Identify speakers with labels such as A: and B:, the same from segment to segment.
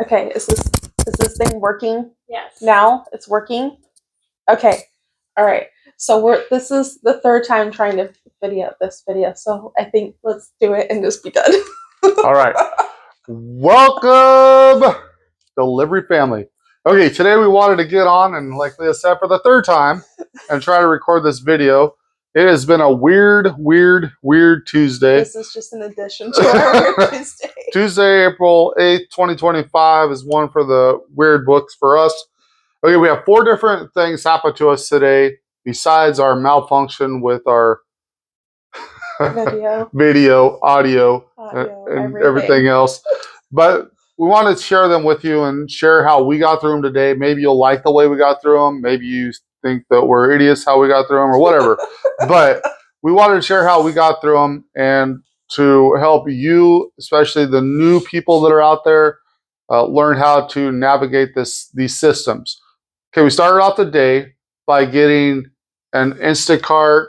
A: Okay, is this thing working?
B: Yes.
A: Now it's working? Okay. All right. So this is the third time trying to video this video. So I think let's do it and just be done.
C: All right. Welcome, delivery family. Okay, today we wanted to get on and, like Leah said, for the third time and try to record this video. It has been a weird Tuesday.
A: This is just an addition to our Weird Tuesday.
C: Tuesday, April 8th, 2025 is one for the weird books for us. Okay, we have 4 different things happen to us today besides our malfunction with our video, audio and everything else. But we want to share them with you and share how we got through them today. Maybe you'll like the way we got through them. Maybe you think that we're idiots how we got through them or whatever. But we wanted to share how we got through them and to help you, especially the new people that are out there, learn how to navigate these systems. Okay, we started off the day by getting an Instacart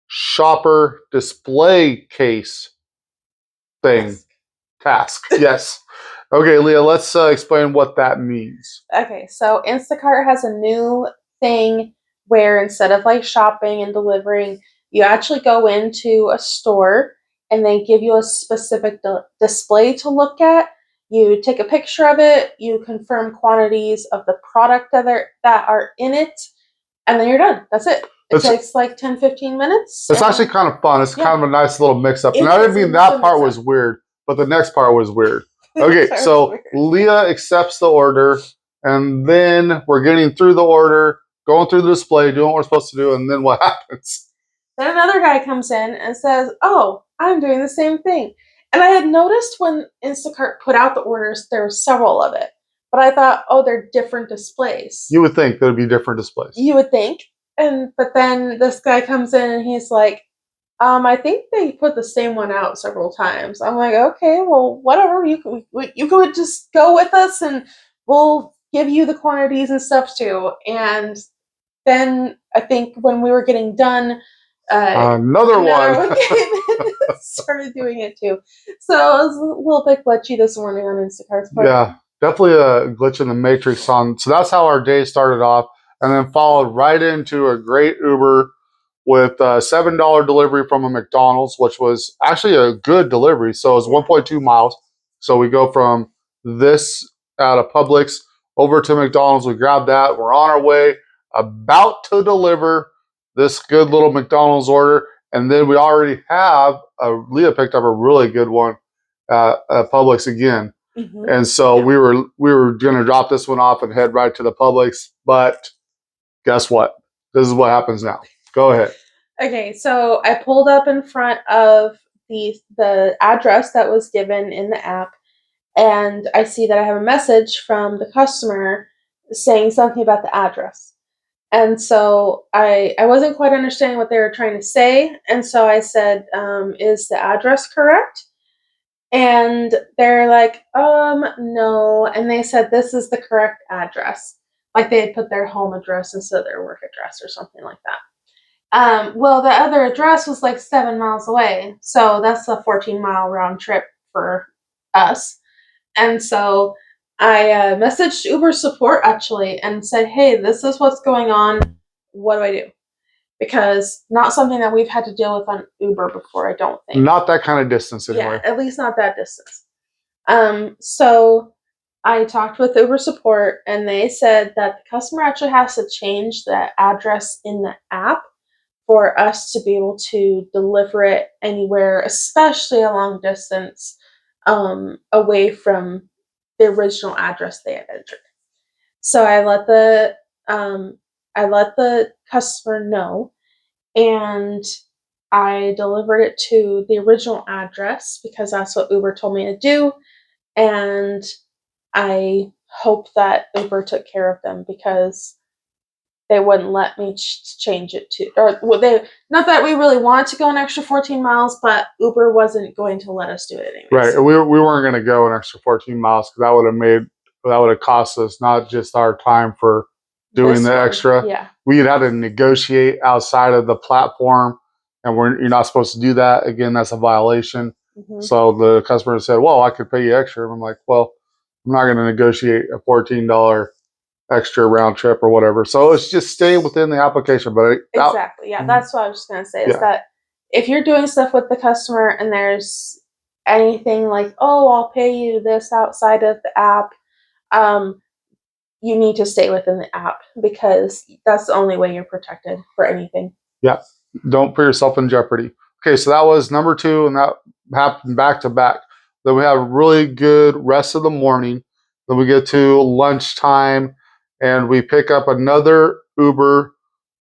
C: shopper display case thing. Task. Yes. Okay, Leah, let's explain what that means.
A: Okay, so Instacart has a new thing where instead of like shopping and delivering, you actually go into a store and they give you a specific display to look at. You take a picture of it, you confirm quantities of the product that are in it, and then you're done. That's it. It takes like 10-15 minutes.
C: It's actually kind of fun. It's kind of a nice little mix-up. And I didn't mean that part was weird, but the next part was weird. Okay, so Leah accepts the order, and then we're getting through the order, going through the display, doing what we're supposed to do, and then what happens?
A: Then another guy comes in and says, "Oh, I'm doing the same thing." And I had noticed when Instacart put out the orders, there were several of it. But I thought, oh, they're different displays.
C: You would think there'd be different displays.
A: You would think. But then this guy comes in and he's like, I think they put the same one out several times. I'm like, okay, well, whatever. You could just go with us and we'll give you the quantities and stuff too. And then I think when we were getting done,
C: another one
A: came in and started doing it too. So it was a little bit glitchy this morning on Instacart's part.
C: Yeah, definitely a glitch in the matrix on. So that's how our day started off, and then followed right into a great Uber with a $7 delivery from a McDonald's, which was actually a good delivery. So it was 1.2 miles. So we go from this out of Publix over to McDonald's. We grab that. We're on our way, about to deliver this good little McDonald's order. And then we already have, Leah picked up a really good one at Publix again. Mm-hmm. And so we were going to drop this one off and head right to the Publix. But guess what? This is what happens now. Go ahead.
A: Okay, so I pulled up in front of the address that was given in the app, and I see that I have a message from the customer saying something about the address. And so I wasn't quite understanding what they were trying to say, and so I said, is the address correct? And they're like, no. And they said, this is the correct address. Like they had put their home address instead of their work address or something like that. Well, the other address was like 7 miles away. So that's a 14-mile round trip for us. And so I messaged Uber support actually and said, hey, this is what's going on. What do I do? Because not something that we've had to deal with on Uber before, I don't think.
C: Not that kind of distance anyway.
A: Yeah, at least not that distance. So I talked with Uber support and they said that the customer actually has to change the address in the app for us to be able to deliver it anywhere, especially a long distance, away from the original address they had entered. So I let the customer know, and I delivered it to the original address because that's what Uber told me to do, and I hope that Uber took care of them because they wouldn't let me change it to, or not that we really wanted to go an extra 14 miles, but Uber wasn't going to let us do it anyways.
C: Right, we weren't going to go an extra 14 miles because that would have cost us not just our time for doing the extra.
A: Yeah,
C: we had to negotiate outside of the platform, and you're not supposed to do that. Again, that's a violation. Mm-hmm. So the customer said, "Well, I could pay you extra." And I'm like, "Well, I'm not going to negotiate a $14 extra round trip or whatever. So it's just staying within the application. But
A: Exactly. Yeah, that's what I was just gonna say. Is
C: yeah,
A: that if you're doing stuff with the customer and there's anything like, oh, I'll pay you this outside of the app, um, you need to stay within the app because that's the only way you're protected for anything.
C: yeah. Don't put yourself in jeopardy. Okay, so that was number two, and that happened back to back. Then we have a really good rest of the morning. Then we get to lunchtime, and we pick up another Uber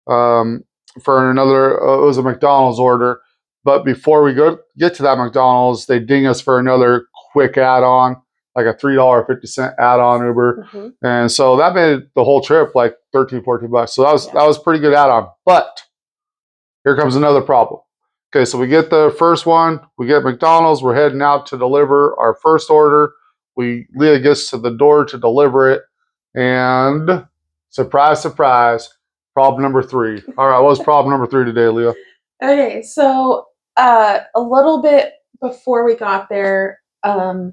C: um, for another. It was a McDonald's order, but before we get to that McDonald's, they ding us for another quick add-on, like a $3.50 add-on Uber,
A: Mm-hmm.
C: and so that made the whole trip like 13, $14. So
A: Yeah.
C: that was pretty good add-on, but here comes another problem. Okay, so we get the first one, we get McDonald's, we're heading out to deliver our first order. Leah gets to the door to deliver it, and surprise, surprise, problem number three. All right, what was problem number three today, Leah?
A: Okay, so a little bit before we got there, I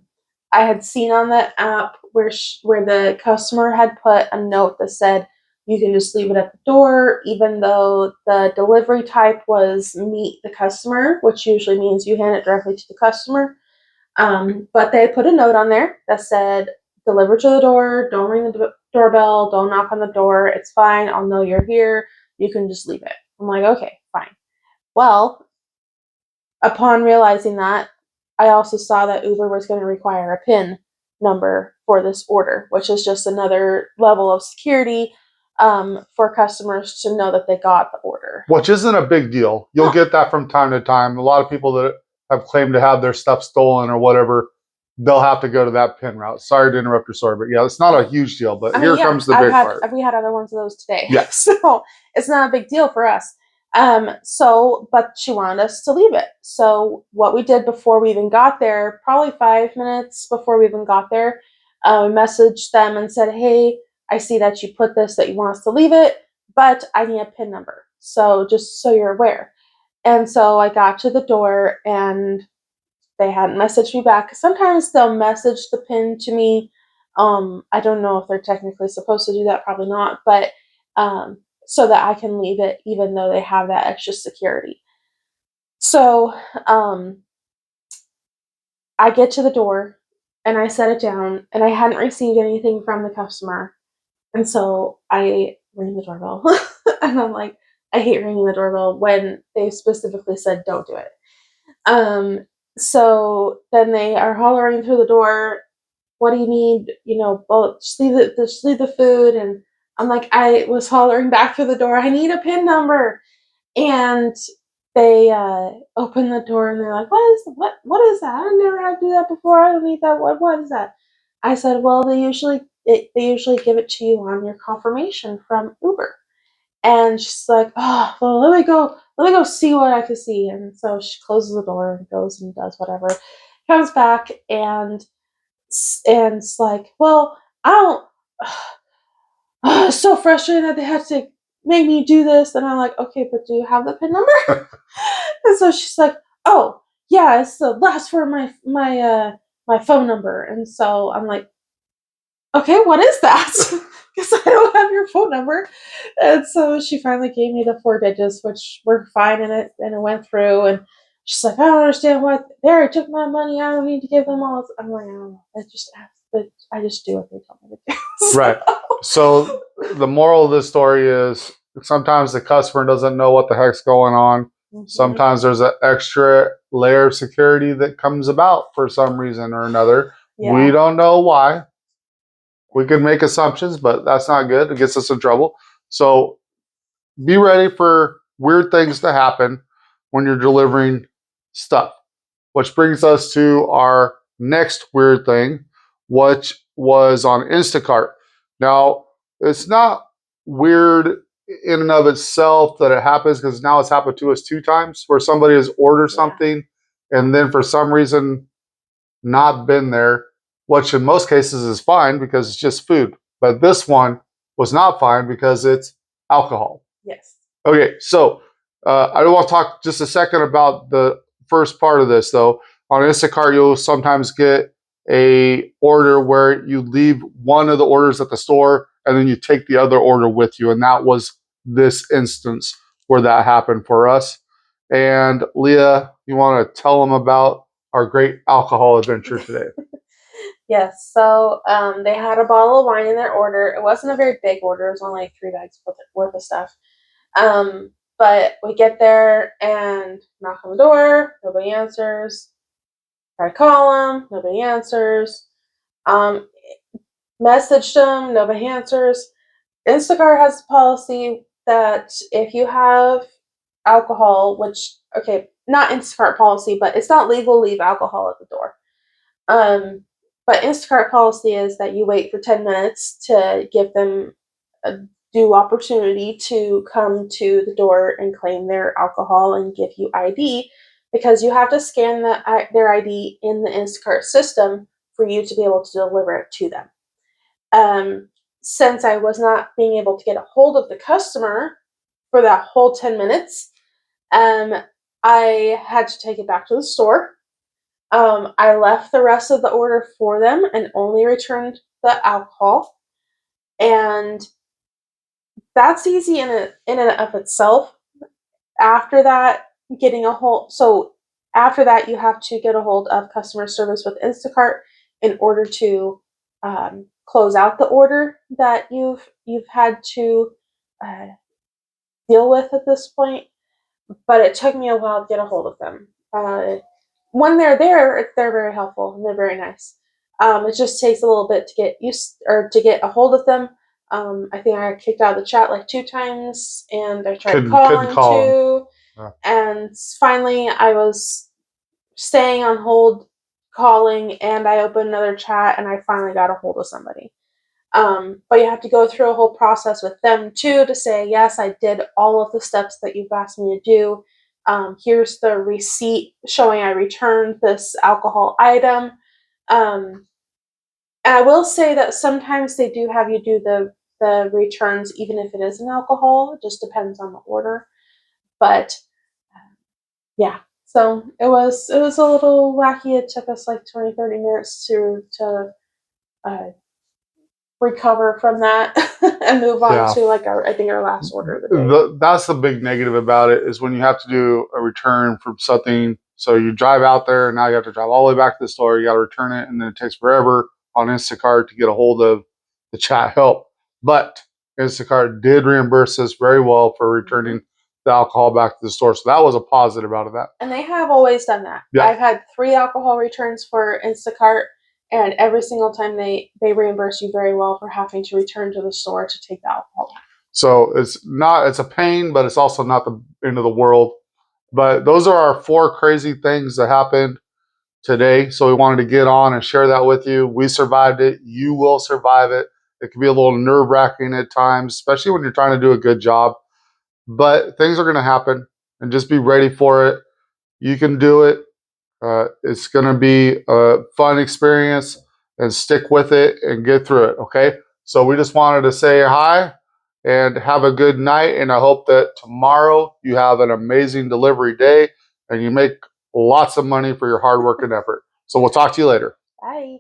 A: had seen on the app where the customer had put a note that said you can just leave it at the door, even though the delivery type was meet the customer, which usually means you hand it directly to the customer. But they put a note on there that said deliver to the door, don't ring the doorbell, don't knock on the door, it's fine, I'll know you're here, you can just leave it. I'm like, okay, fine. Well, upon realizing that, I also saw that Uber was going to require a PIN number for this order, which is just another level of security for customers to know that they got the order.
C: Which isn't a big deal. You'll get that from time to time. A lot of people that have claimed to have their stuff stolen or whatever, they'll have to go to that PIN route. Sorry to interrupt your story, but yeah, it's not a huge deal. But
A: I mean,
C: here
A: yeah,
C: comes the big part.
A: we had other ones of those today.
C: Yes.
A: So it's not a big deal for us. But she wanted us to leave it. So what we did before we even got there, probably 5 minutes before we even got there, we messaged them and said, hey, I see that you put this, that you want us to leave it, but I need a PIN number. So just so you're aware. And so I got to the door and they hadn't messaged me back. Sometimes they'll message the PIN to me. I don't know if they're technically supposed to do that, probably not, but so that I can leave it even though they have that extra security. So I get to the door and I set it down and I hadn't received anything from the customer. And so I ring the doorbell. And I'm like, I hate ringing the doorbell when they specifically said don't do it. So then they are hollering through the door, what do you need? You know, well, just leave the food. And I'm like, I was hollering back through the door, I need a PIN number. And they open the door and they're like, what is that? I never had to do that before. I don't need that. What is that? I said, well, they usually give it to you on your confirmation from Uber. And she's like, oh, well, let me go see what I can see. And so she closes the door and goes and does whatever. Comes back and it's like, well, I don't. It's so frustrating that they had to make me do this. And I'm like, okay, but do you have the PIN number? And so she's like, oh, yeah, it's the last four of my phone number. And so I'm like, okay, what is that? Because I don't have your phone number. And so she finally gave me the 4 digits, which were fine, and it went through. And she's like, I don't understand what they already took my money. I don't need to give them all. I'm like, I don't know. I just do what they tell me to do.
C: Right. So the moral of this story is sometimes the customer doesn't know what the heck's going on.
A: Mm-hmm.
C: Sometimes there's an extra layer of security that comes about for some reason or another.
A: Yeah.
C: We don't know why. We could make assumptions, but that's not good. It gets us in trouble. So be ready for weird things to happen when you're delivering stuff. Which brings us to our next weird thing, which was on Instacart. Now, it's not weird in and of itself that it happens because now it's happened to us 2 times where somebody has ordered something and then for some reason not been there, which in most cases is fine because it's just food. But this one was not fine because it's alcohol.
A: Yes.
C: Okay, so I want to talk just a second about the first part of this, though. On Instacart, you'll sometimes get a order where you leave one of the orders at the store and then you take the other order with you. And that was this instance where that happened for us. And Leah, you want to tell them about our great alcohol adventure today?
A: Yes, so they had a bottle of wine in their order. It wasn't a very big order, it was only like 3 bags worth of stuff. But we get there and knock on the door, nobody answers. Try to call them, nobody answers. Um, Messaged them, nobody answers. Instacart has a policy that if you have alcohol, which, okay, not Instacart policy, but it's not legal to leave alcohol at the door. Um, but Instacart policy is that you wait for 10 minutes to give them a due opportunity to come to the door and claim their alcohol and give you ID, because you have to scan their ID in the Instacart system for you to be able to deliver it to them. Since I was not being able to get a hold of the customer for that whole 10 minutes, um, I had to take it back to the store. I left the rest of the order for them and only returned the alcohol. And that's easy in and of itself. After that, after that, you have to get a hold of customer service with Instacart in order to close out the order that you've had to uh, deal with at this point. But it took me a while to get a hold of them. When they're there, they're very helpful and they're very nice. It just takes a little bit to get used or to get a hold of them. I think I got kicked out of the chat like 2 times, and I tried
C: Couldn't
A: calling
C: call them.
A: too.
C: Yeah.
A: And finally, I was staying on hold, calling, and I opened another chat, and I finally got a hold of somebody. But you have to go through a whole process with them too to say, yes, I did all of the steps that you've asked me to do. Here's the receipt showing I returned this alcohol item. And I will say that sometimes they do have you do the returns, even if it is an alcohol. It just depends on the order. But yeah, so it was a little wacky. It took us like 20-30 minutes to uh, recover from that and move on
C: Yeah.
A: to like I think our last order of the day.
C: That's the big negative about it is when you have to do a return from something. So you drive out there and now you have to drive all the way back to the store. You got to return it, and then it takes forever on Instacart to get a hold of the chat help. But Instacart did reimburse us very well for
A: Mm-hmm.
C: returning the alcohol back to the store. So that was a positive out of that.
A: And they have always done that.
C: Yeah.
A: I've had 3 alcohol returns for Instacart, and every single time they reimburse you very well for having to return to the store to take the alcohol back.
C: So it's a pain, but it's also not the end of the world. But those are our 4 crazy things that happened today. So we wanted to get on and share that with you. We survived it. You will survive it. It can be a little nerve wracking at times, especially when you're trying to do a good job. But things are going to happen, and just be ready for it. You can do it. It's going to be a fun experience, and stick with it and get through it. Okay. So we just wanted to say hi and have a good night. And I hope that tomorrow you have an amazing delivery day and you make lots of money for your hard work and effort. So we'll talk to you later.
A: Bye.